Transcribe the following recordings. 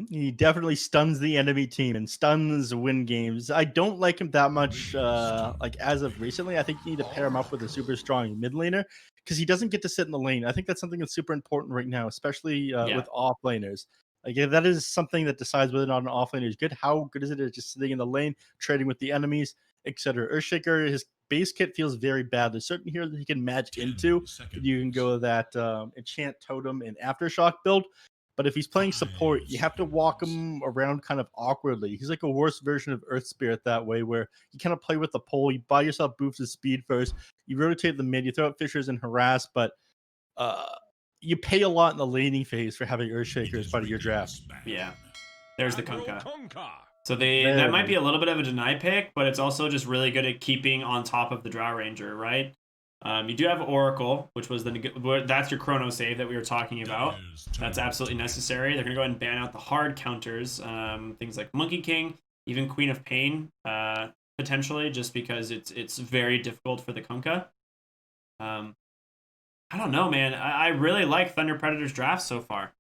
He definitely stuns the enemy team and stuns win games. I don't like him that much. Like as of recently, I think you need to pair him up with a super strong mid laner because he doesn't get to sit in the lane. I think that's something that's super important right now, especially Yeah. with off laners. Like if that is something that decides whether or not an off laner is good. How good is it at just sitting in the lane, trading with the enemies, etc. Earthshaker, his base kit feels very bad. There's certain heroes that he can match into. You can go that enchant totem and aftershock build. But if he's playing support, you have to walk him around kind of awkwardly. He's like a worse version of Earth Spirit that way, where you kind of play with the pole. You buy yourself boosts of speed first. You rotate the mid. You throw out fishers and harass, but uh, you pay a lot in the laning phase for having Earthshaker as part of your draft. Yeah. There's the Kunkka. So There that it might be is. a little bit of a deny pick, but it's also just really good at keeping on top of the Drow Ranger, right? You do have Oracle, which was that's your chrono save that we were talking about. That's absolutely necessary. They're gonna go ahead and ban out the hard counters, things like Monkey King, even Queen of Pain, potentially, just because it's very difficult for the Kunkka. I don't know, man. I really like Thunder Predator's draft so far.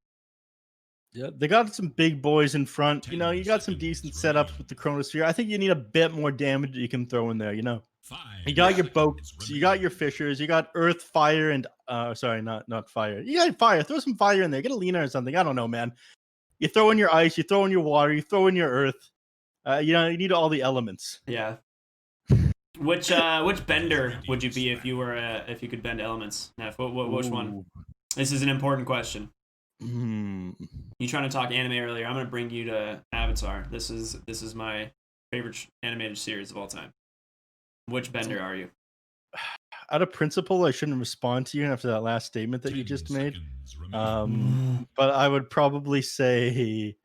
Yeah, they got some big boys in front. You know, you got some decent setups with the Chronosphere. I think you need a bit more damage that you can throw in there. You know, you got your boats, you got your fishers, you got earth, fire, and sorry, not fire. You got fire. Throw some fire in there. Get a Lena or something. I don't know, man. You throw in your ice, you throw in your water, you throw in your earth. You know, you need all the elements. Yeah. Which bender would you be if you could bend elements? Neph, which one? Ooh. This is an important question. Hmm. You trying to talk anime earlier? I'm gonna bring you to Avatar. This is my favorite animated series of all time. Which bender are you? Out of principle, I shouldn't respond to you after that last statement that you just made. But I would probably say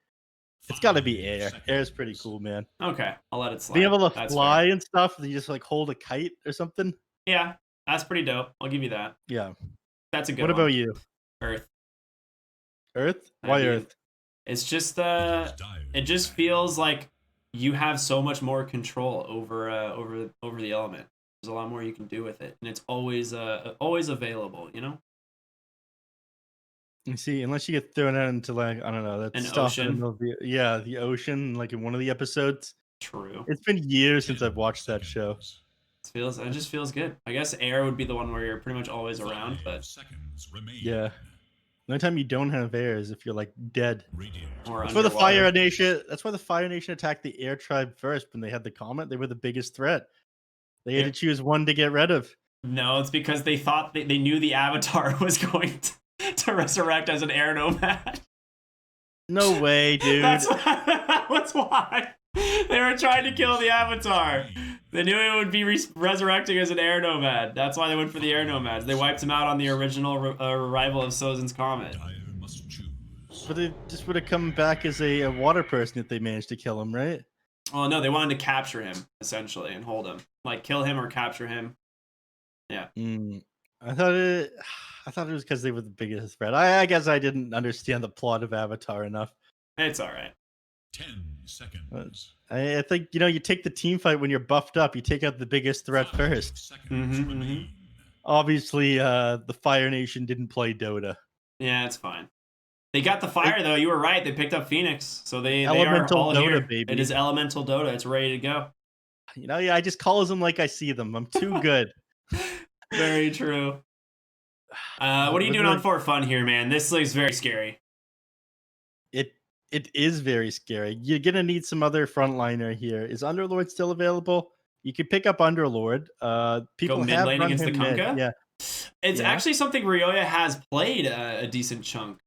it's got to be air. Air is pretty cool, man. Okay, I'll let it Being slide. able to That's fly fair. and stuff, you just like hold a kite or something. Yeah, that's pretty dope. I'll give you that. Yeah. That's a good What one. about you? Earth. Earth? That'd Why be. Earth? It's just it just feels like you have so much more control over the element. There's a lot more you can do with it, and it's always available. You know, You see, unless you get thrown out into like I don't know that an stuff in the ocean. middle of the ocean, like in one of the episodes. True. It's been years since I've watched that show. It just feels good. I guess air would be the one where you're pretty much always around, but Yeah. The only time you don't have air is if you're like dead. or That's why the Fire underwater. Nation. That's why the Fire Nation attacked the Air Tribe first when they had the comet. They were the biggest threat. They had to choose one to get rid of. No, it's because they thought they knew the Avatar was going to resurrect as an air nomad. No way, dude. That's why they were trying to kill the Avatar. They knew it would be resurrecting as an air nomad. That's why they went for the air nomads. They wiped him out on the original arrival of Sozin's comet. But it just would have come back as a water person if they managed to kill him, right? Oh no, they wanted to capture him essentially and hold him, like kill him or capture him. Yeah. Mm. I thought it. I thought it was because they were the biggest threat. I guess I didn't understand the plot of Avatar enough. It's all right. 10 seconds. I think you take the team fight when you're buffed up. You take out the biggest threat first. Obviously, the Fire Nation didn't play Dota. Yeah, it's fine. They got the fire though. You were right. They picked up Phoenix, so they are Elemental all Dota, here. baby. It is elemental Dota. It's ready to go. Yeah, I just call them like I see them. I'm too good. Very true. What are you doing on for fun here, man? This looks very scary. It is very scary. You're gonna need some other frontliner here. Is Underlord still available? You could pick up Underlord. People Go mid have lane run against the him mid. Kunkka? Yeah. It's Yeah. actually something Ryoya has played a decent chunk.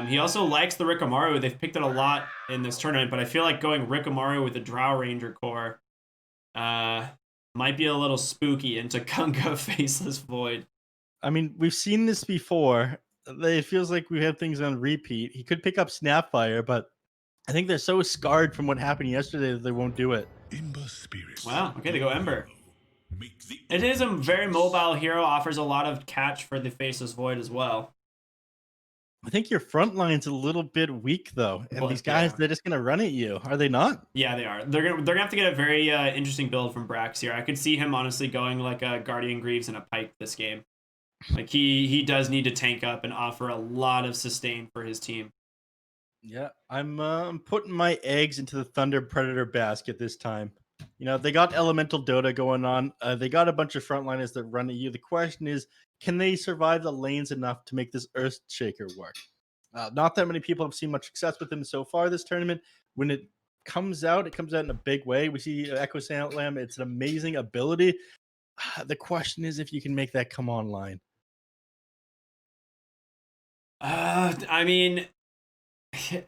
He also likes the Rikamaru. They've picked it a lot in this tournament, but I feel like going Rikamaru with the Drow Ranger core might be a little spooky into Kunkka Faceless Void. I mean, we've seen this before. It feels like we have things on repeat. He could pick up Snapfire, but I think they're so scarred from what happened yesterday that they won't do it. Wow, okay, they go Ember. It is a very mobile hero, offers a lot of catch for the Faceless Void as well. I think your front line's a little bit weak though, and But, these guys yeah. they're just gonna run at you. Are they not? Yeah, they are. They're gonna have to get a very interesting build from Brax here. I could see him honestly going like a Guardian Greaves and a Pike this game. Like he does need to tank up and offer a lot of sustain for his team. Yeah, I'm putting my eggs into the Thunder Predator basket this time. You know, they got Elemental Dota going on. They got a bunch of frontliners that run at you. The question is, can they survive the lanes enough to make this Earthshaker work? Not that many people have seen much success with him so far this tournament. When it comes out in a big way. We see Echo Sandlam. It's an amazing ability. The question is if you can make that come online. I mean, I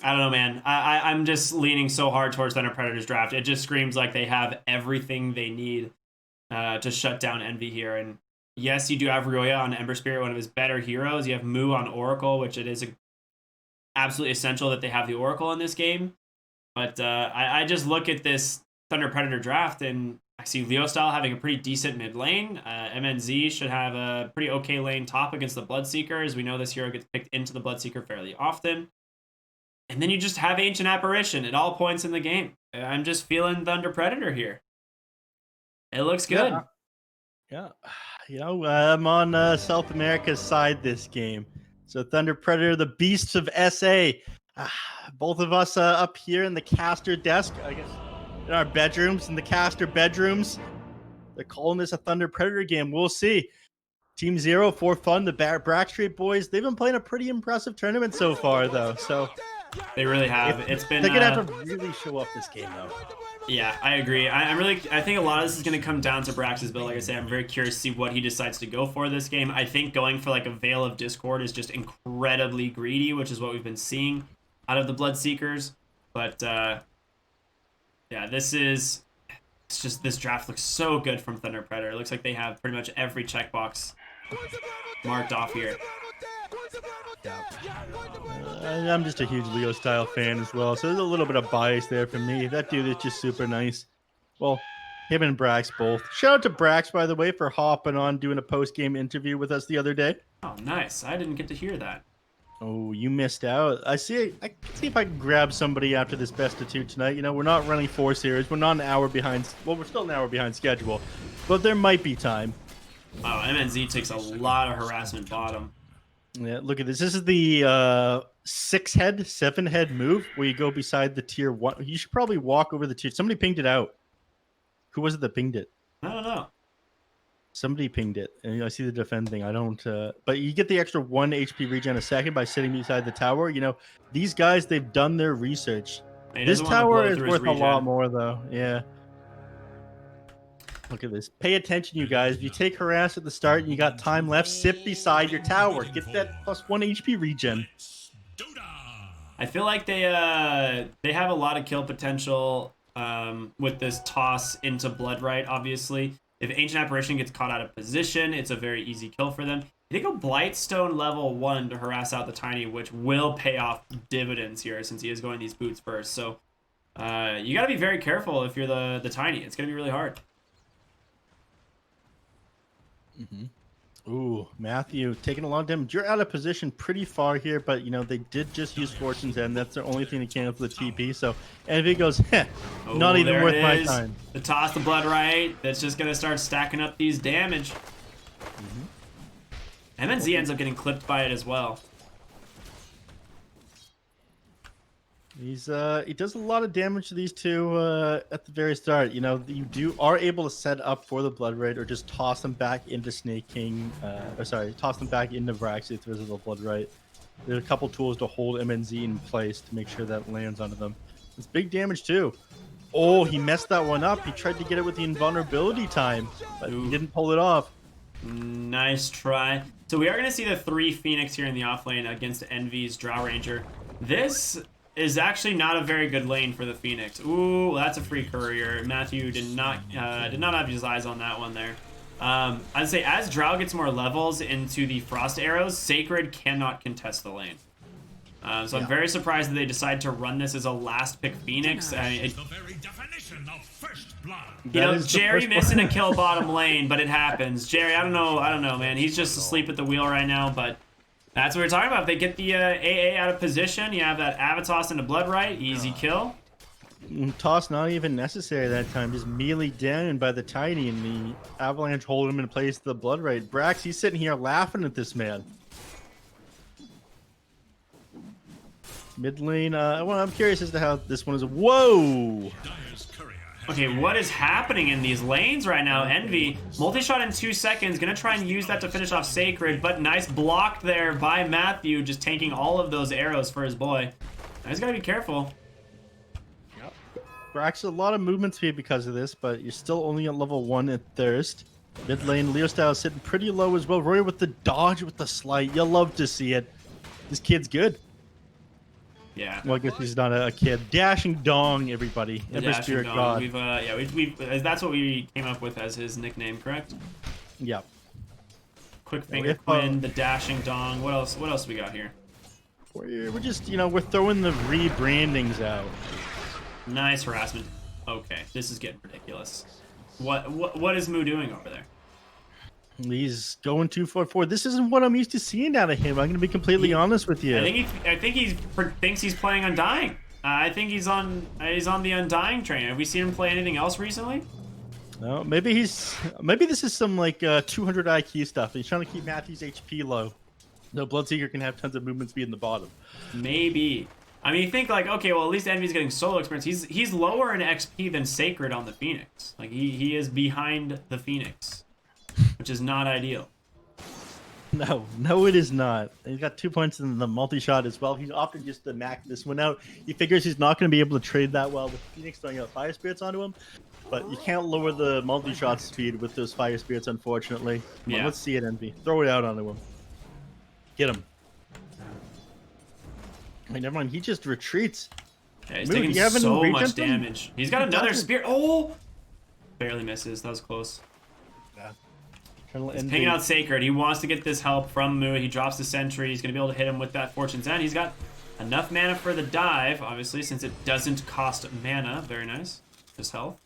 don't know, man. I'm just leaning so hard towards Thunder Predators draft. It just screams like they have everything they need to shut down Envy here. And yes, you do have Ryoya on Ember Spirit, one of his better heroes. You have Mu on Oracle, which it is absolutely essential that they have the Oracle in this game. But I just look at this Thunder Predator draft and I see Leo Style having a pretty decent mid lane. MNZ should have a pretty okay lane top against the Bloodseekers. We know this hero gets picked into the Bloodseeker fairly often. And then you just have Ancient Apparition at all points in the game. I'm just feeling Thunder Predator here. It looks good. Yeah. You know, I'm on South America's side this game. So Thunder Predator, the beasts of SA. Both of us up here in the caster desk, I guess, in our bedrooms, in the caster bedrooms. They're calling this a Thunder Predator game. We'll see. Team Zero for fun. The Brackstreet boys, they've been playing a pretty impressive tournament so far, though. So they really have. It's been. They're gonna have to really show up this game, though. Yeah, I agree. I think a lot of this is going to come down to Brax's build. Like I say, I'm very curious to see what he decides to go for this game. I think going for like a Veil of Discord is just incredibly greedy, which is what we've been seeing out of the Bloodseekers. But yeah, this draft looks so good from Thunder Predator. It looks like they have pretty much every checkbox marked off here. I'm just a huge Leo Style fan as well, so there's a little bit of bias there for me. That dude is just super nice. Well, him and Brax both. Shout out to Brax, by the way, for hopping on doing a post-game interview with us the other day. Oh, nice. I didn't get to hear that. Oh, you missed out. I can see if I can grab somebody after this best of two tonight. You know, we're not running 4 series. We're not an hour behind. Well, we're still an hour behind schedule, but there might be time. Wow, MNZ takes a lot of harassment bottom. Yeah, look at this. This is the 6-head, 7-head move where you go beside the tier 1. You should probably walk over the tier. Somebody pinged it out. Who was it that pinged it? I don't know. Somebody pinged it. And I see the defend thing. I don't. But you get the extra 1 HP regen a second by sitting beside the tower. You know, these guys, they've done their research. This tower is worth a lot more, though. Yeah. Look at this. Pay attention, you guys. If you take harass at the start and you got time left, sit beside your tower. Get that plus 1 HP regen. I feel like they have a lot of kill potential with this toss into Bloodright, obviously. If Ancient Apparition gets caught out of position, it's a very easy kill for them. They go Blightstone level 1 to harass out the Tiny, which will pay off dividends here since he is going these boots first. So you got to be very careful if you're the Tiny. It's going to be really hard. Ooh, Matthew taking a long time. You're out of position pretty far here, but you know they did just use Fortune's End. That's the only thing they can for the TP. So Envy goes, not even worth my time. The toss the Bloodright. That's just gonna start stacking up these damage. MNZ ends up getting clipped by it as well. He does a lot of damage to these two at the very start. You know, you are able to set up for the Bloodright or just toss them back into Snake King. Toss them back into Vrax if there's a Bloodright. There's a couple tools to hold MNZ in place to make sure that lands onto them. It's big damage too. Oh, he messed that one up. He tried to get it with the invulnerability time, but he didn't pull it off. Nice try. So we are going to see the 3 Phoenix here in the offlane against Envy's Drow Ranger. This is actually not a very good lane for the Phoenix. Ooh, that's a free courier. Matthew did not have his eyes on that one there. I'd say as Drow gets more levels into the Frost Arrows, Sacred cannot contest the lane. So I'm very surprised that they decide to run this as a last pick Phoenix. The very definition of first blood. You know, Jerry missing a kill bottom lane, but it happens. Jerry, I don't know, man. He's just asleep at the wheel right now, but that's what we're talking about. If they get the AA out of position, you have that Avatos into Bloodright, easy kill. Toss not even necessary that time, just melee down by the Tiny, and the Avalanche hold him in place of the Bloodright. Brax, he's sitting here laughing at this man. Mid lane, well, I'm curious as to how this one is. Whoa! Dire's courier has Okay, what is happening in these lanes right now? Envy, multi-shot in 2 seconds, gonna try and use that to finish off Sacred, but nice block there by Matthew, just tanking all of those arrows for his boy. Now he's gotta be careful. Brax, a lot of movement speed because of this, but you're still only at level 1 at Thirst. Mid lane, Leo Style is sitting pretty low as well. Roy with the dodge, with the slight. You'll love to see it. This kid's good. Yeah. Well, I guess he's not a kid. Dashing Dong, everybody. Ember Dashing Spirit Dong. God. We've that's what we came up with as his nickname, correct? Yeah. Quick finger if, Quinn, the Dashing Dong. What else? What else we got here? We're just, we're throwing the rebrandings out. Nice harassment. Okay, this is getting ridiculous. What is Moo doing over there? He's going 2-4-4. This isn't what I'm used to seeing out of him. I'm going to be completely honest with you. I think he thinks he's playing Undying. I think he's on the Undying train. Have we seen him play anything else recently? No, maybe this is some like 200 IQ stuff. He's trying to keep Matthew's HP low. No, Bloodseeker can have tons of movement speed in the bottom. Maybe. I mean, you think like, okay, well, at least Envy's getting solo experience. He's lower in XP than Sacred on the Phoenix. Like he is behind the Phoenix, which is not ideal. No, it is not. He's got 2 points in the multi-shot as well. He's opted just to max this one out. He figures he's not going to be able to trade that well with Phoenix throwing out Fire Spirits onto him. But you can't lower the multi-shot speed with those Fire Spirits, unfortunately. Come on, let's see it, Envy. Throw it out onto him. Get him. Wait, never mind. He just retreats. Yeah, he's Moo, taking do you have any so regen much from him? damage. He's got another spear. Oh! Barely misses. That was close. He's pinging out Sacred. He wants to get this help from Moo. He drops the sentry. He's going to be able to hit him with that Fortune's End. He's got enough mana for the dive, obviously, since it doesn't cost mana. Very nice. Just health.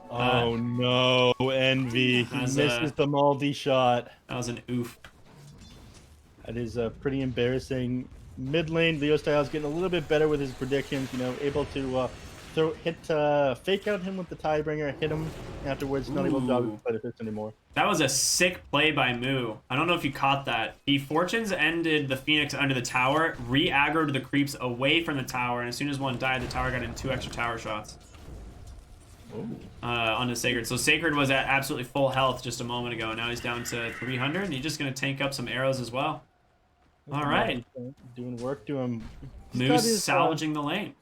Oh no, Envy. He misses the multi-shot. That was an oof. That is pretty embarrassing. Mid lane, Leo Styles getting a little bit better with his predictions. Able to fake out him with the Tidebringer, hit him afterwards. Not able to dodge fight this anymore. That was a sick play by Moo. I don't know if you caught that. He Fortunes ended the Phoenix under the tower, re-aggroed the creeps away from the tower, and as soon as one died, the tower got in 2 extra tower shots. Onto Sacred. So Sacred was at absolutely full health just a moment ago. Now he's down to 300, and he's just going to tank up some arrows as well. All right. Doing work to him. Moo's salvaging the lane.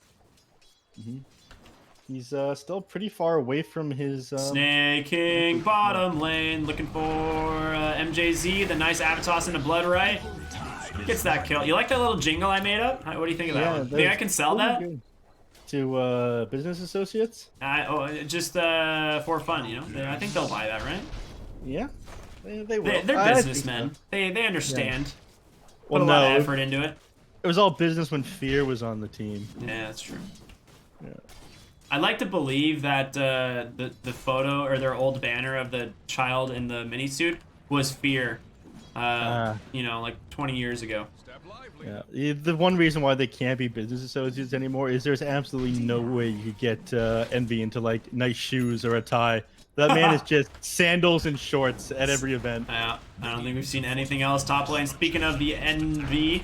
He's still pretty far away from his... Snake King, bottom lane, looking for MJZ, the nice Avatos into Blood, right? Gets that kill. You like that little jingle I made up? What do you think of that one? Think I can sell that? Good. To business associates? Just for fun, I think they'll buy that, right? Yeah, they will. They're businessmen. So. They understand. Yeah. Put a lot of effort into it. It was all business when Fear was on the team. Yeah, that's true. Yeah. I'd like to believe that the photo or their old banner of the child in the minisuit was Fear. Like 20 years ago. Yeah. The one reason why they can't be business associates anymore is there's absolutely no way you could get Envy into like nice shoes or a tie. That man is just sandals and shorts at every event. I don't think we've seen anything else. Top lane. Speaking of the Envy,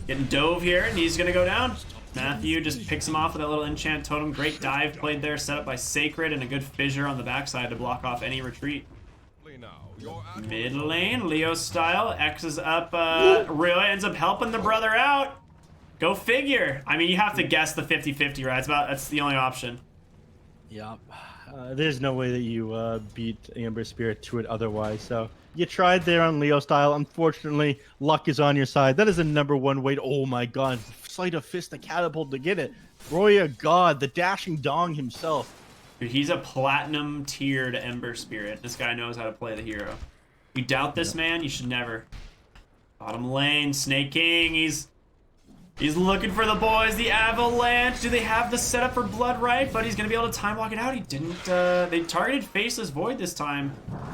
getting dove here, and he's gonna go down. Matthew just picks him off with that little enchant totem. Great dive played there, set up by Sacred, and a good fissure on the backside to block off any retreat. Mid lane, Leo style, X's up, really ends up helping the brother out. Go figure. I mean, you have to guess the 50-50, right? That's the only option. Yep. There's no way that you beat Amber Spirit to it otherwise, so you tried there on Leo style. Unfortunately, luck is on your side. That is a #1 weight. Oh my god, sleight of fist, the catapult to get it. Roya God, the dashing Dong himself. Dude, he's a platinum tiered Ember Spirit. This guy knows how to play the hero. You doubt this man, you should never. Bottom lane, Snake King, he's looking for the boys, the Avalanche. Do they have the setup for Blood right? But he's gonna be able to time walk it out. He didn't, they targeted Faceless Void this time.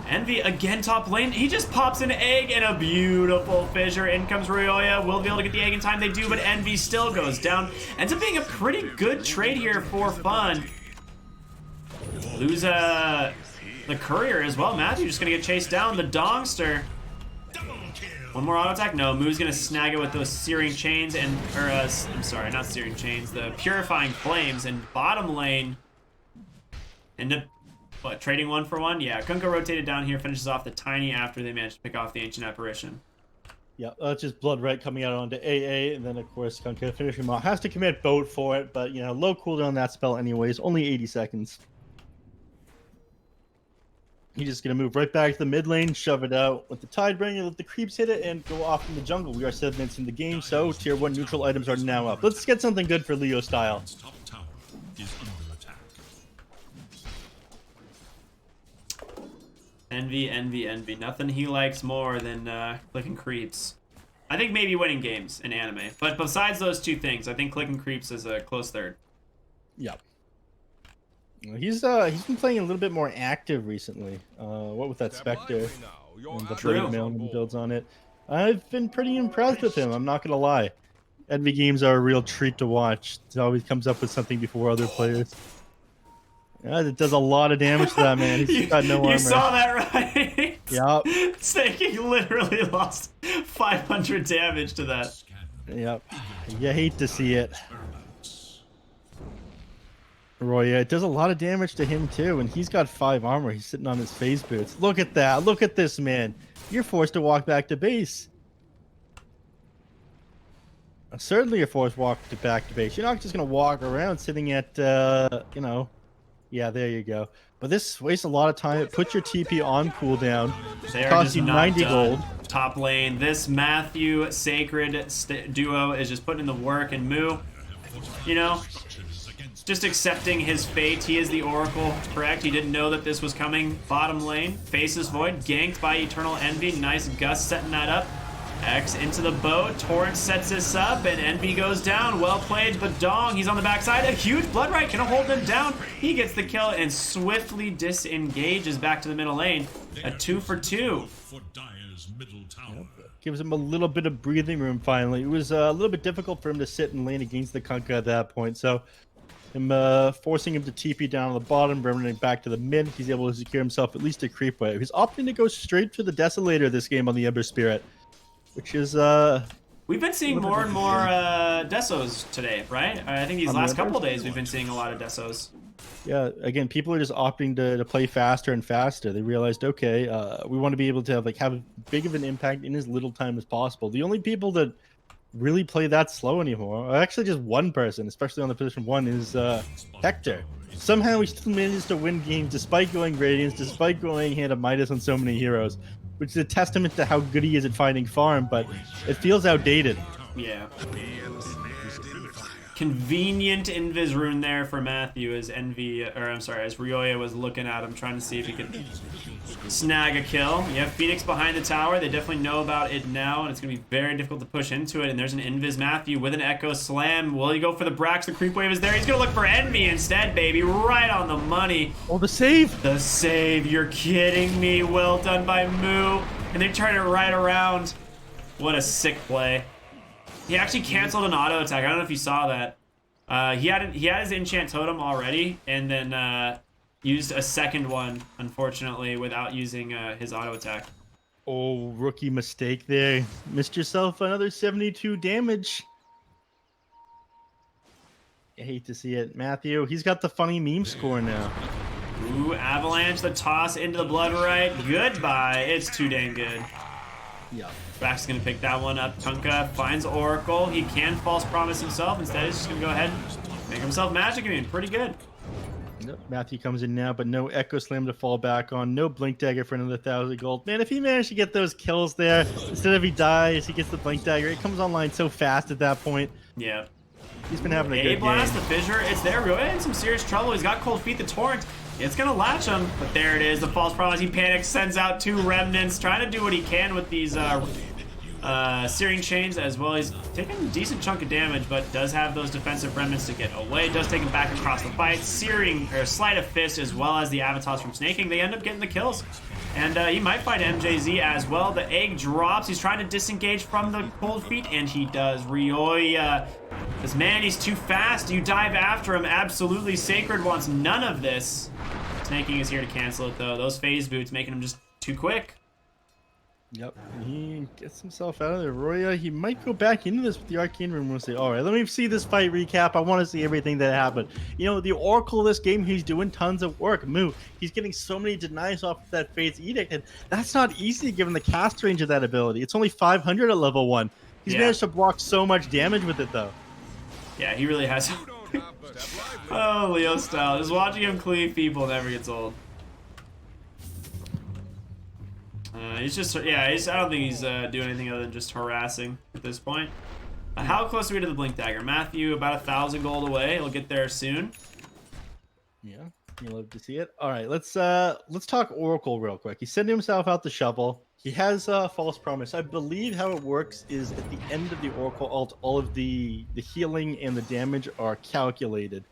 Envy again top lane. He just pops an egg and a beautiful fissure. In comes Ryoya. Will be able to get the egg in time. They do, but Envy still goes down. Ends up being a pretty good trade here for fun. Lose the courier as well. Matthew just gonna get chased down. The Dongster. One more auto attack? No, Moo's gonna snag it with those searing chains I'm sorry, not searing chains, the purifying flames. And bottom lane end up, what, trading 1 for 1? Yeah, Kunkka rotated down here, finishes off the Tiny after they managed to pick off the Ancient Apparition. Yeah, that's just Blood Right coming out onto AA, and then of course Kunkka finishing him off. Has to commit boat for it, but you know, low cooldown that spell anyways, only 80 seconds. He's just gonna move right back to the mid lane, shove it out with the Tidebringer, let the creeps hit it, and go off in the jungle. We are 7 minutes in the game, so tier 1 neutral items are now up. Let's get something good for Leo style. Top tower is under attack. Envy. Nothing he likes more than clicking creeps. I think maybe winning games in anime. But besides those 2 things, I think clicking creeps is a close third. Yep. He's been playing a little bit more active recently. What with that Spectre and the Blade Mail and builds on it. I've been pretty impressed with him, I'm not gonna lie. Envy games are a real treat to watch. He always comes up with something before other players. Yeah, it does a lot of damage to that man. He's got no armor. You saw that, right? Yep. Snaky literally lost 500 damage to that. Yep. You hate to see it. Roya, it does a lot of damage to him too, and he's got 5 armor. He's sitting on his phase boots. Look at that. Look at this man. You're forced to walk back to base. Certainly you're forced to walk back to base. You're not just going to walk around sitting at, you know, yeah, there you go. But this wastes a lot of time. It puts your TP on cooldown. They're Costs you 90 gold. Top lane. This Matthew Sacred duo is just putting in the work, and Moo, you know, just accepting his fate. He is the Oracle, correct? He didn't know that this was coming. Bottom lane, faces Void, ganked by Eternal Envy. Nice Gus setting that up. X into the boat. Torrent sets this up, and Envy goes down. Well played, but Dong, he's on the backside. A huge Blood Right can hold him down. He gets the kill and swiftly disengages back to the middle lane. A 2 for 2. For Dire's middle tower. Gives him a little bit of breathing room finally. It was a little bit difficult for him to sit and lane against the Kunkka at that point, so him forcing him to TP down on the bottom, bringing back to the mid. He's able to secure himself at least a creep wave. He's opting to go straight to the Desolator this game on the Ember Spirit, which is we've been seeing more and more Desos today, right? I think these last couple days we've been seeing a lot of Desos. Yeah, again, people are just opting to play faster and faster. They realized, okay, we want to be able to have as big of an impact in as little time as possible. The only people that really play that slow anymore, or actually just one person, especially on the position 1, is Hector. Somehow he still manages to win games despite going Radiance, despite going Hand of Midas on so many heroes, which is a testament to how good he is at finding farm, but it feels outdated. Yeah. Convenient Invis rune there for Matthew as as Ryoya was looking at him, trying to see if he could snag a kill. You have Phoenix behind the tower. They definitely know about it now, and it's going to be very difficult to push into it. And there's an Invis Matthew with an Echo Slam. Will he go for the Brax? The creep wave is there. He's going to look for Envy instead, baby. Right on the money. Oh, the save! The save. You're kidding me. Well done by Moo. And they turn it right around. What a sick play. He actually canceled an auto attack. I don't know if you saw that. He had his enchant totem already, and then used a second one, unfortunately, without using his auto attack. Oh, rookie mistake there. Missed yourself another 72 damage. I hate to see it. Matthew, he's got the funny meme score now. Ooh, Avalanche, the toss into the Blood Right. Goodbye. It's too dang good. Yeah. Brax is going to pick that one up. Kunkka finds Oracle. He can false promise himself. Instead, he's just going to go ahead and make himself magic immune. Pretty good. Yep. Matthew comes in now, but no Echo Slam to fall back on. No Blink Dagger for another 1,000 gold. Man, if he managed to get those kills there, instead of he dies, he gets the Blink Dagger. It comes online so fast at that point. Yeah. He's been having a good blast, game. the fissure. It's there. Really in some serious trouble. He's got Cold Feet, the Torrent. It's going to latch him, but there it is. The false promise. He panics, sends out 2 remnants, trying to do what he can with these searing chains, as well as taking a decent chunk of damage, but does have those defensive remnants to get away. Does take him back across the fight. Searing, or Sleight of Fist, as well as the Avatars from Snaking. They end up getting the kills. And he might fight MJZ as well. The egg drops. He's trying to disengage from the Cold Feet, and he does. Ryoya. This man, he's too fast. You dive after him. Absolutely. Sacred wants none of this. Snaking is here to cancel it, though. Those phase boots making him just too quick. Yep, and he gets himself out of there. Roya, he might go back into this with the Arcane Room and say, all right, let me see this fight recap. I want to see everything that happened. You know, the Oracle of this game, he's doing tons of work. Moo, he's getting so many denies off of that Fate's Edict, and that's not easy given the cast range of that ability. It's only 500 at level 1. He's managed to block so much damage with it, though. Yeah, he really has. Oh, Leo style. Just watching him cleave people never gets old. He's just, yeah, I don't think he's doing anything other than just harassing at this point. How close are we to the Blink Dagger? Matthew, about 1,000 gold away. He'll get there soon. Yeah, you love to see it. All right, let's talk Oracle real quick. He's sending himself out the shovel. He has False Promise. I believe how it works is at the end of the Oracle ult, all of the healing and the damage are calculated.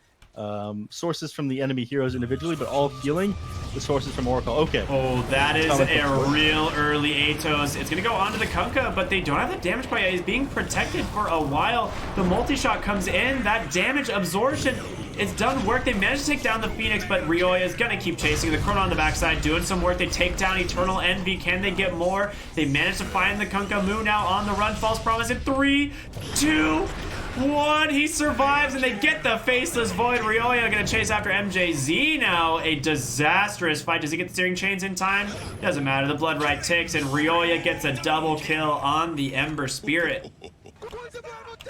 Sources from the enemy heroes individually, but all healing, the sources from Oracle. Okay. Oh, that is a real early Atos. It's going to go onto the Kunkka, but they don't have that damage by He's being protected for a while. The multi-shot comes in. That damage absorption, it's done work. They managed to take down the Phoenix, but Ryoya is going to keep chasing. The Chrono on the backside doing some work. They take down Eternal Envy. Can they get more? They managed to find the Kunkka. Moo now on the run. False Promise in 3, 2, 1. He survives, and they get the Faceless Void. Ryoya gonna chase after MJZ now. A disastrous fight. Does he get the steering chains in time? Doesn't matter. The blood right ticks, and Ryoya gets a double kill on the Ember Spirit.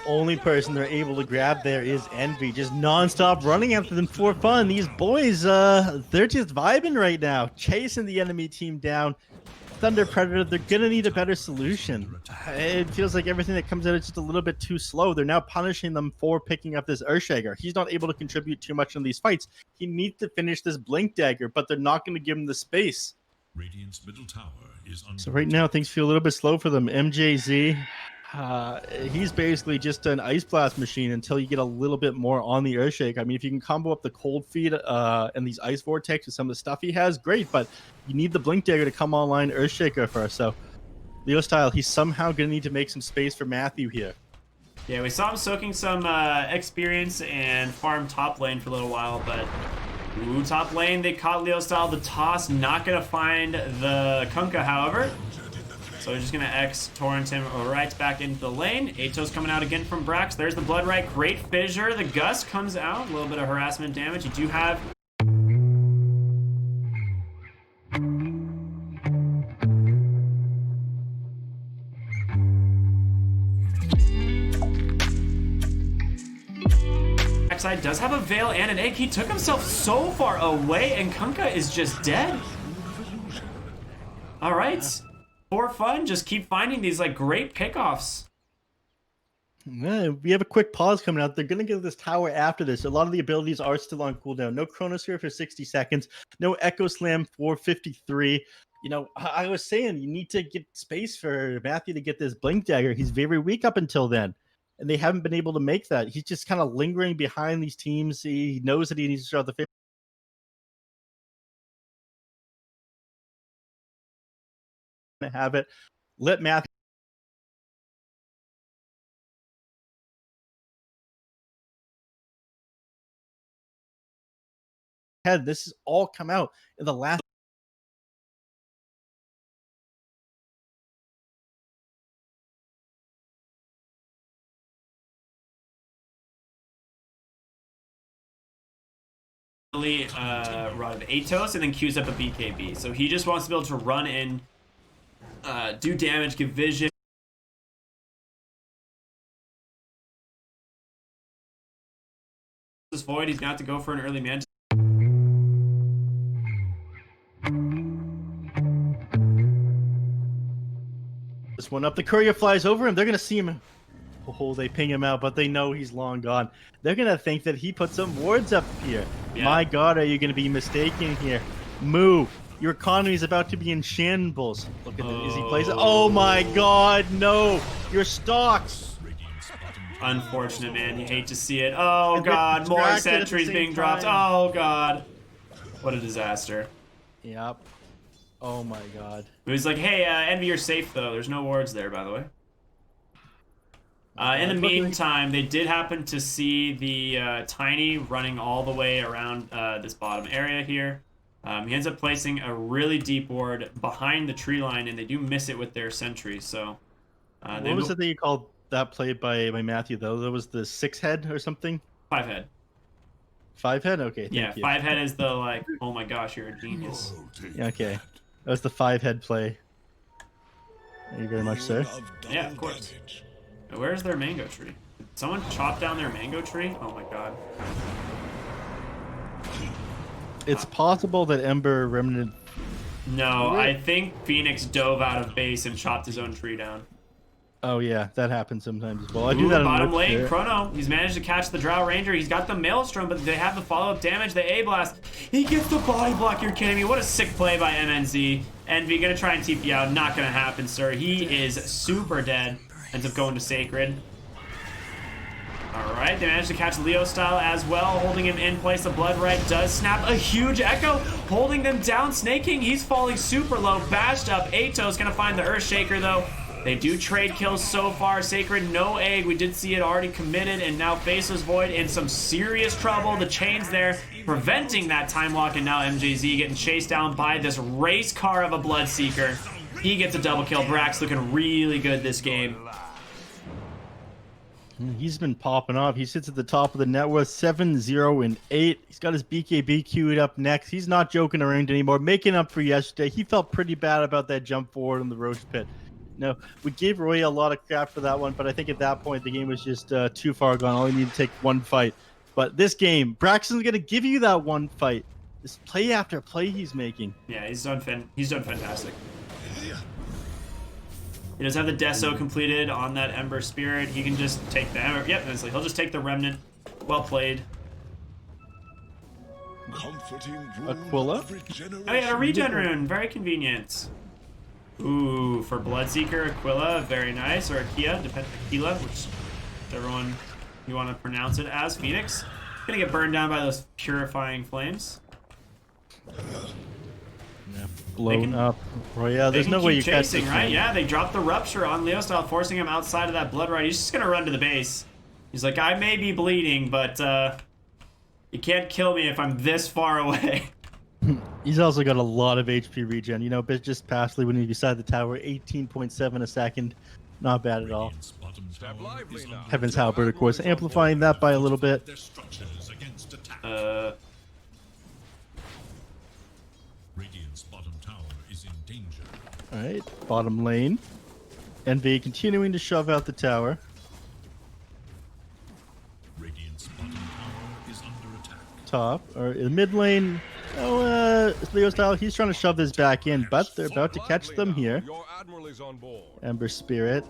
Only person they're able to grab there is Envy, just non-stop running after them for fun. These boys, they're just vibing right now, chasing the enemy team down. Thunder Predator, they're gonna need a better solution. It feels like everything that comes out is just a little bit too slow. They're now punishing them for picking up this Earthshaker. He's not able to contribute too much in these fights. He needs to finish this Blink Dagger, but they're not going to give him the space. Radiant's middle tower is under So right now things feel a little bit slow for them. MJZ, he's basically just an Ice Blast machine until you get a little bit more on the Earthshake. I mean, if you can combo up the Cold Feed and these Ice Vortex with some of the stuff he has, great, but you need the Blink Dagger to come online Earthshaker first. So Leo style, he's somehow going to need to make some space for Matthew here. Yeah, we saw him soaking some experience and farm top lane for a little while, but ooh, top lane, they caught Leo style the toss. Not going to find the Kunkka, however. So he's just going to X-torrent him right back into the lane. Atos coming out again from Brax. There's the Blood Right. Great fissure. The Gust comes out. A little bit of harassment damage. You do have... Backside does have a Veil and an Egg. He took himself so far away, and Kunkka is just dead. All right. For fun, just keep finding these like great kickoffs. Yeah, we have a quick pause coming out. They're going to get this tower after this. A lot of the abilities are still on cooldown. No Chronosphere for 60 seconds. No Echo Slam for 53. You know, I was saying you need to get space for Matthew to get this Blink Dagger. He's very weak up until then, and they haven't been able to make that. He's just kind of lingering behind these teams. He knows that he needs to start the have it. Let Matthew head. This has all come out in the last. Run of Atos and then queues up a BKB. So he just wants to be able to run in, do damage, give vision. This Void, he's got to go for an early man. This one up. The courier flies over him. They're gonna see him. Oh, they ping him out, but they know he's long gone. They're gonna think that he put some wards up here. Yeah. My God, are you gonna be mistaken here? Moo, your economy is about to be in shambles. Look at this. He plays it. Oh my God, no! Your stocks. Unfortunate, man. You hate to see it. Oh God, more sentries being dropped. Oh God, what a disaster. Yep. Oh my God. It was like, hey, Envy, you're safe though. There's no wards there, by the way. In the meantime, they did happen to see the Tiny running all the way around this bottom area here. He ends up placing a really deep ward behind the tree line, and they do miss it with their sentry. So, What was it that you called that play by Matthew, though? That was the 6 head or something? 5 head. 5 head? Okay, thank Yeah, you. 5 head is the, like, oh my gosh, you're a genius. Yeah, okay. That was the 5 head play. Thank you very much, sir. Yeah, of course. Where's their mango tree? Did someone chop down their mango tree? Oh my god. It's possible that Ember Remnant... No, I think Phoenix dove out of base and chopped his own tree down. Oh yeah, that happens sometimes as well. I Ooh, do that bottom in lane, there. Chrono. He's managed to catch the Drow Ranger. He's got the Maelstrom, but they have the follow-up damage, the A-Blast. He gets the body block. You're kidding me. What a sick play by MNZ. Envy gonna try and TP out. Not gonna happen, sir. He is super dead. Ends up going to Sacred. Alright, they managed to catch Leo style as well, holding him in place. The Blood Right does snap a huge echo, holding them down. Snake King, he's falling super low, bashed up. Ato's gonna find the Earthshaker though. They do trade kills so far. Sacred, no egg. We did see it already committed, and now Faceless Void in some serious trouble. The chain's there, preventing that time walk, and now MJZ getting chased down by this race car of a Bloodseeker. He gets a double kill. Brax looking really good this game. He's been popping off. He sits at the top of the net worth 7-0-8. He's got his BKB queued up next. He's not joking around anymore, making up for yesterday. He felt pretty bad about that jump forward in the Roach Pit. No, we gave Roy a lot of crap for that one, but I think at that point the game was just too far gone. All you need to take one fight. But this game, Braxton's going to give you that one fight. This play after play he's making. Yeah, he's done fantastic. He does have the Deso completed on that Ember Spirit. He can just take the Ember. Yep, honestly, he'll just take the Remnant. Well played. Aquila? Oh yeah, a regen rune. Very convenient. Ooh, for Bloodseeker, Aquila, very nice. Or Aquila, Aquila, whichever one you want to pronounce it as. Phoenix. Gonna get burned down by those purifying flames. Yeah, blown up. Oh yeah, there's no way you catch chasing, right? Yeah, they dropped the Rupture on Leo style, forcing him outside of that Blood Rite. He's just gonna run to the base. He's like, I may be bleeding, but you can't kill me if I'm this far away. He's also got a lot of HP regen. You know, but just passively when he's beside the tower, 18.7 a second. Not bad at all. Heaven's Halberd, of course, amplifying that by a little bit. Radiant's bottom tower is in danger. Alright, bottom lane. Envy continuing to shove out the tower. Radiant's bottom tower is under attack. Top, or in mid lane. Oh, Leo style, he's trying to shove this back in, but they're about to catch them here. Ember Spirit.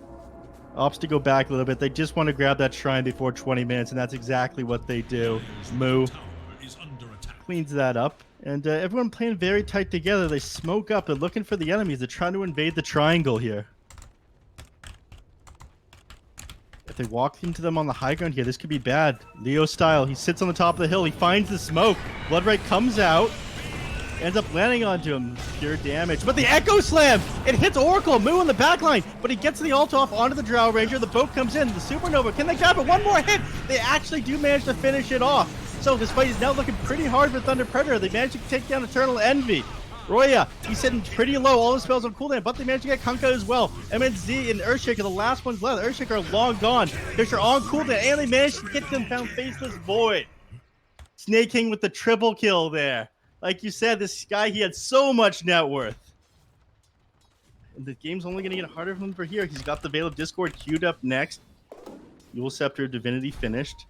Opts to go back a little bit. They just want to grab that shrine before 20 minutes, and that's exactly what they do. Moo cleans that up. And everyone playing very tight together. They smoke up. They're looking for the enemies. They're trying to invade the triangle here. If they walk into them on the high ground here, this could be bad. Leo style. He sits on the top of the hill. He finds the smoke. Bloodright comes out. Ends up landing onto him. Pure damage. But the Echo Slam! It hits Oracle. Moo in the backline. But he gets the ult off onto the Drow Ranger. The boat comes in. The Supernova. Can they grab it? One more hit. They actually do manage to finish it off. So this fight is now looking pretty hard for Thunder Predator. They managed to take down Eternal Envy. Roya, he's sitting pretty low. All his spells on cooldown, but they managed to get Kunkka as well. MNZ and Earthshaker, the last ones left. Earthshaker are long gone. Fisher on cooldown, and they managed to get them down Faceless Void. Snake King with the triple kill there. Like you said, this guy, he had so much net worth. And the game's only going to get harder for him for here. He's got the Veil of Discord queued up next. Yule Scepter Divinity finished.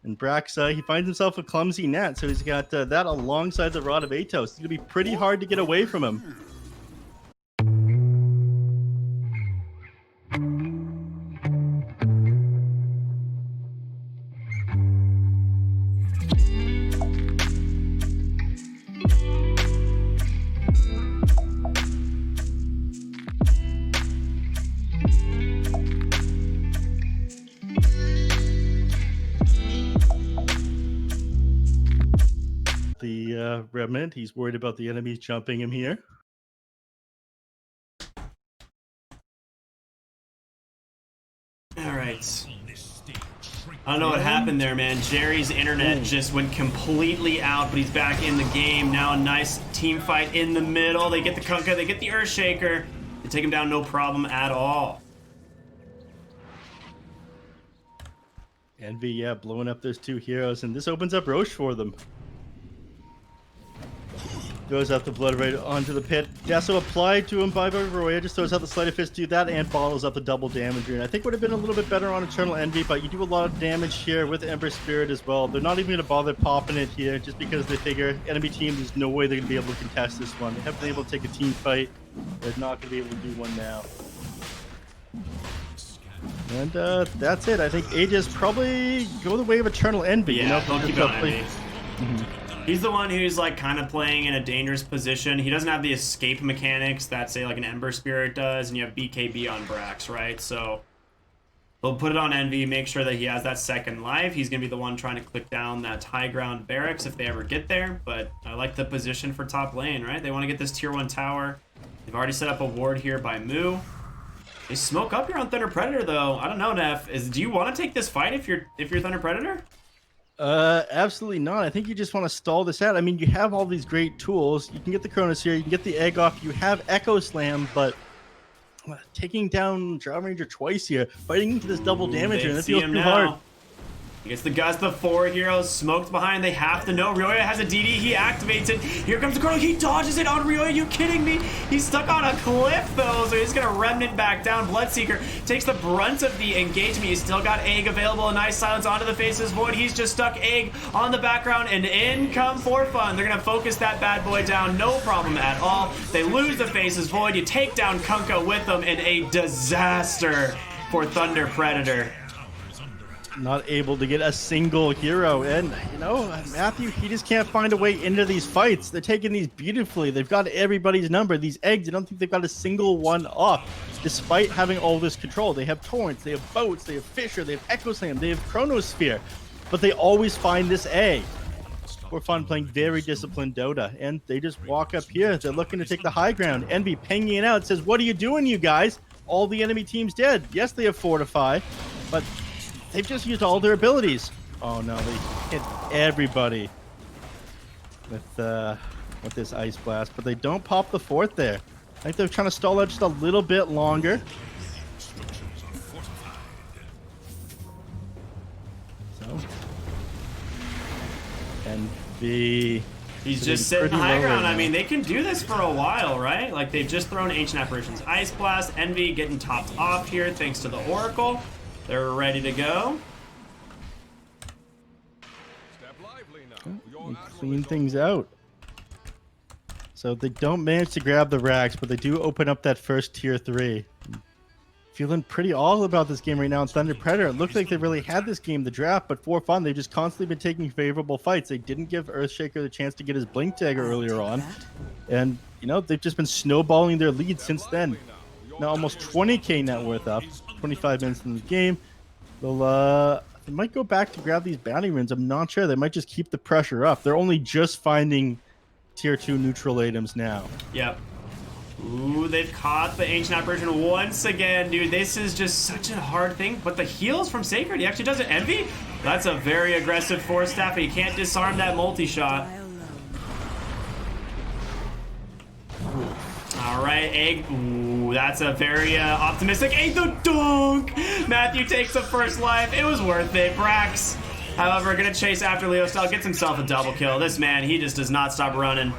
And Brax, he finds himself a clumsy net, so he's got that alongside the Rod of Atos. It's going to be pretty hard to get away from him. The Remnant, he's worried about the enemies jumping him here. All right. I don't know what happened there, man. Jerry's internet just went completely out, but he's back in the game. Now a nice team fight in the middle. They get the Kunkka, they get the Earthshaker. They take him down no problem at all. Envy, yeah, blowing up those two heroes, and this opens up Roche for them. Goes out the blood right onto the pit. Deso applied to him by Roya, just throws out the Sleight of Fist to do that and follows up the double damager. And I think would have been a little bit better on Eternal Envy, but you do a lot of damage here with Ember Spirit as well. They're not even going to bother popping it here just because they figure enemy team, there's no way they're going to be able to contest this one. They haven't been able to take a team fight. They're not going to be able to do one now. And that's it. I think Aegis probably go the way of Eternal Envy. Yeah, you know, he'll keep it on Envy. Mm-hmm. He's the one who's like kind of playing in a dangerous position. He doesn't have the escape mechanics that say like an Ember Spirit does, and you have BKB on Brax, right? So they'll put it on Envy, make sure that he has that second life. He's gonna be the one trying to click down that high ground barracks if they ever get there. But I like the position for top lane, right? They want to get this tier 1 tower. They've already set up a ward here by Moo. They smoke up here on Thunder Predator though. I don't know, Neph. Do you want to take this fight if you're Thunder Predator? Absolutely not. I think you just want to stall this out. I mean, you have all these great tools. You can get the Chronos here. You can get the egg off. You have Echo Slam, but taking down Drow Ranger twice here, fighting into this double damage, and it feels too hard. He gets the Gust of 4 heroes smoked behind. They have to know. Ryoya has a DD. He activates it. Here comes the Chrono. He dodges it on Ryoya. Are you kidding me? He's stuck on a cliff, though, so he's going to Remnant back down. Bloodseeker takes the brunt of the engagement. He's still got Egg available. A nice silence onto the Faceless Void. He's just stuck Egg on the background, and in come For Fun. They're going to focus that bad boy down. No problem at all. They lose the Faceless Void. You take down Kunkka with them, and a disaster for Thunder Predator. Not able to get a single hero, and you know, Matthew, he just can't find a way into these fights. They're taking these beautifully. They've got everybody's number. These eggs, I don't think they've got a single one off, despite having all this control. They have torrents, they have boats, they have Fisher, they have Echo Slam, they have Chronosphere, but they always find this egg. For Fun playing very disciplined Dota, and they just walk up here. They're looking to take the high ground. Envy pinging it out, says, "What are you doing, you guys? All the enemy team's dead." Yes, they have Fortify, but they've just used all their abilities. Oh no, they hit everybody with this Ice Blast, but they don't pop the fourth there. I think they're trying to stall out just a little bit longer. So, Envy. He's just sitting high ground. Right, I mean, they can do this for a while, right? Like, they've just thrown Ancient Apparitions Ice Blast. Envy getting topped off here thanks to the Oracle. They're ready to go. They clean things out. So they don't manage to grab the racks, but they do open up that first tier 3. Feeling pretty all about this game right now in Thunder Predator. It looked like they really had this game, the draft, but For Fun, they've just constantly been taking favorable fights. They didn't give Earthshaker the chance to get his Blink Tag earlier on. And, you know, they've just been snowballing their lead since then. Now almost 20k net worth up, 25 minutes in the game. They'll, they might go back to grab these bounty runes. I'm not sure. They might just keep the pressure up. They're only just finding tier 2 neutral items now. Yep. Ooh, they've caught the Ancient Apparition once again, dude. This is just such a hard thing. But the heals from Sacred, he actually does it. Envy? That's a very aggressive Force Staff, but you can't disarm that multi-shot. All right, Egg. Ooh, that's a very optimistic. Egg the dunk! Matthew takes the first life. It was worth it. Brax, however, gonna chase after Leo Style, gets himself a double kill. This man, he just does not stop running.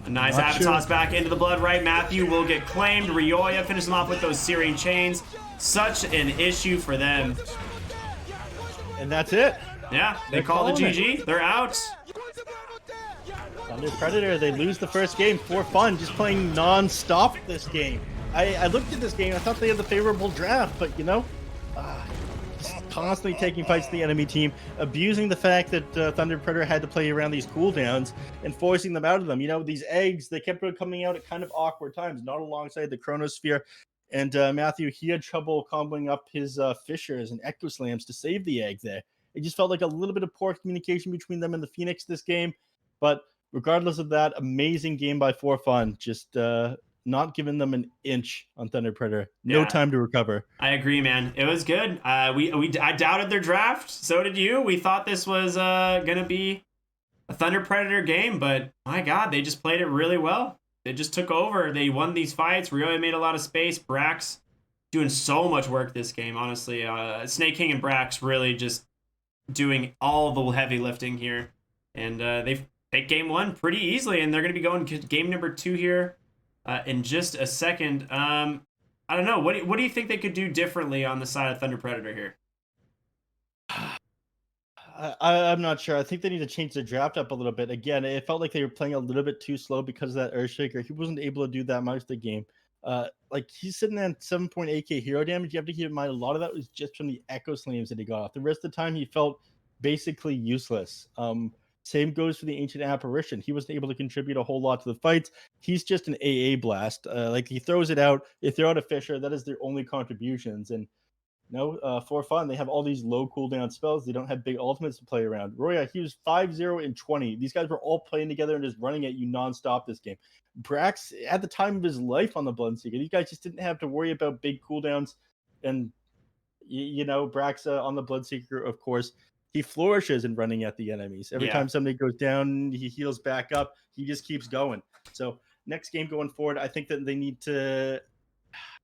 A nice Avatos back into the blood, right? Matthew will get claimed. Ryoya finishes him off with those Searing Chains. Such an issue for them. And that's it. Yeah, they call the GG. They're out. Thunder Predator, they lose the first game. For Fun, just playing non-stop this game. I looked at this game, I thought they had the favorable draft, but you know, just constantly taking fights to the enemy team, abusing the fact that Thunder Predator had to play around these cooldowns and forcing them out of them. You know, these eggs, they kept coming out at kind of awkward times, not alongside the Chronosphere. And Matthew, he had trouble comboing up his Fishers and Echo Slams to save the egg there. It just felt like a little bit of poor communication between them and the Phoenix this game, but regardless of that, amazing game by For Fun. Just not giving them an inch on Thunder Predator. No Yeah. time to recover. I agree, man. It was good. I doubted their draft. So did you. We thought this was gonna be a Thunder Predator game, but my God, they just played it really well. They just took over. They won these fights. Really made a lot of space. Brax doing so much work this game, honestly. Snake King and Brax really just doing all the heavy lifting here. And they take game 1 pretty easily, and they're going to be going to game number 2 here in just a second. I don't know. What do you think they could do differently on the side of Thunder Predator here? I'm not sure. I think they need to change the draft up a little bit. Again, it felt like they were playing a little bit too slow because of that Earthshaker. He wasn't able to do that much of the game. Like he's sitting at 7.8k hero damage. You have to keep in mind a lot of that was just from the Echo Slams that he got off. The rest of the time he felt basically useless. Same goes for the Ancient Apparition. He wasn't able to contribute a whole lot to the fights. He's just an AA blast. Like he throws it out. They throw out a Fisher. That is their only contributions. And for fun, they have all these low cooldown spells. They don't have big ultimates to play around. Roya, he was 5-0 and 20. These guys were all playing together and just running at you nonstop this game. Brax, at the time of his life on the Bloodseeker, these guys just didn't have to worry about big cooldowns. And, Brax on the Bloodseeker, of course, he flourishes in running at the enemies. Every time somebody goes down, he heals back up. He just keeps going. So next game going forward, I think that they need to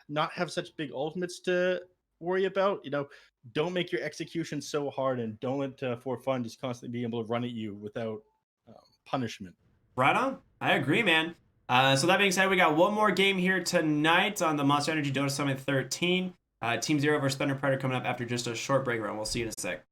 not have such big ultimates to worry about. Don't make your execution so hard, and don't let for fun just constantly be able to run at you without punishment. Right on. I agree, man. So that being said, we got one more game here tonight on the Monster Energy Dota Summit 13. Team 0 versus Thunder Predator coming up after just a short break round. We'll see you in a sec.